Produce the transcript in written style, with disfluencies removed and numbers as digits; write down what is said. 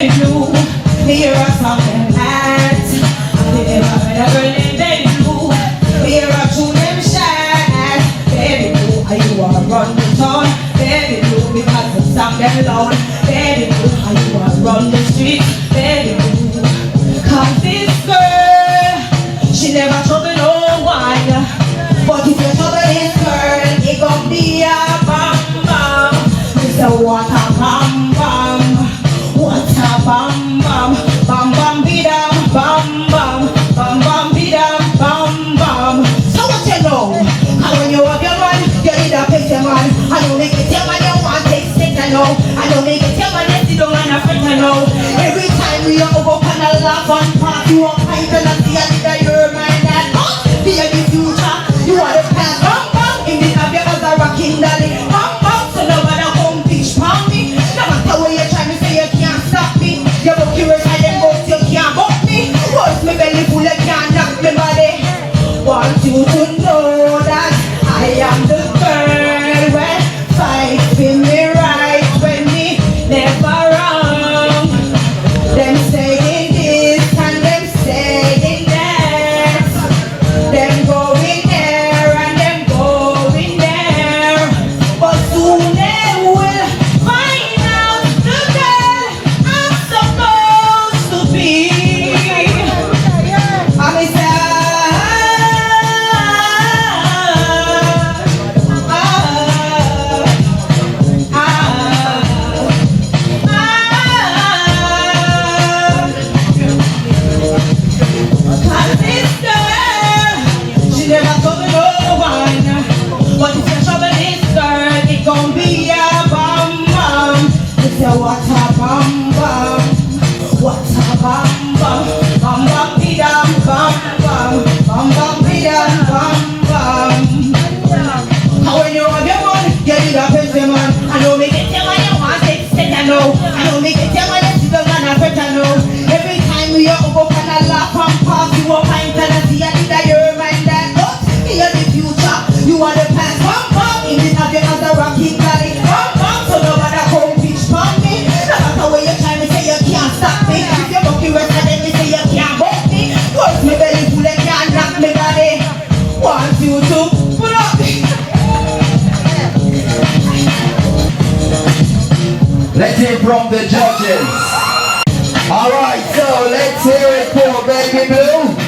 You hear a song them act. They never met a girl named Baby Blue. Hear a tune them shout. Baby Blue, how you wanna run the town? Baby Blue, because the song them loud. Baby Blue, how you wanna run the streets? Baby Blue, cause this girl, she never trouble no one. But if you trouble this girl, it gon' be a bam bam. It's a water bam bam. Bam bam, bam bam bidam, bam bam, bam bam bidam, bam bam. So what you know? And when you have your man, you need a pay your man. I don't make it your man, you want take stick, I know. I don't make it your man, you sit down and a friend, I know. Every time we are over and a laugh and park, you are kind and I see a nigga, you're mine and us. Be in the future, you are the past, bam bam. In the have your other rocking dolly, bam bam. So nobody come bitch pound me. No matter what you're trying to say, you can't stop me. You're looking right at them, but you can't buck me. Once me belly full, you can't knock me body. Want you to know that I am the girl when fight for me right, when me never wrong. Them saying this and them saying that. Them going there and them going there. But soon they will find out the girl I'm supposed to be. I'm she never told me no one. But if you trouble this girl, it gon' be a bam bam. It's a what a bam bam. What a bam bam. Bam bam bidam bam bam. Bam bam bidam bam bam. And when you have your man, you need a person man. I know me get your man, you want to extend, I know. I know me get your man, you see the man, I bet I know. Every time we are over and I laugh and pass, you are mine and I see a nigga, you're mine that. But in the future, you are the past, bam bam. In the have your other rocking dolly, bam bam. So nobody come bitch pon me. No matter what you're trying to say, you can't stop me. If you're bucking rest of them, they say you can't buck me. Cause me belly full, you can't knock me body. Want you to pull up. Let's hear from the judges. Alright, so let's hear it for Baby Blue.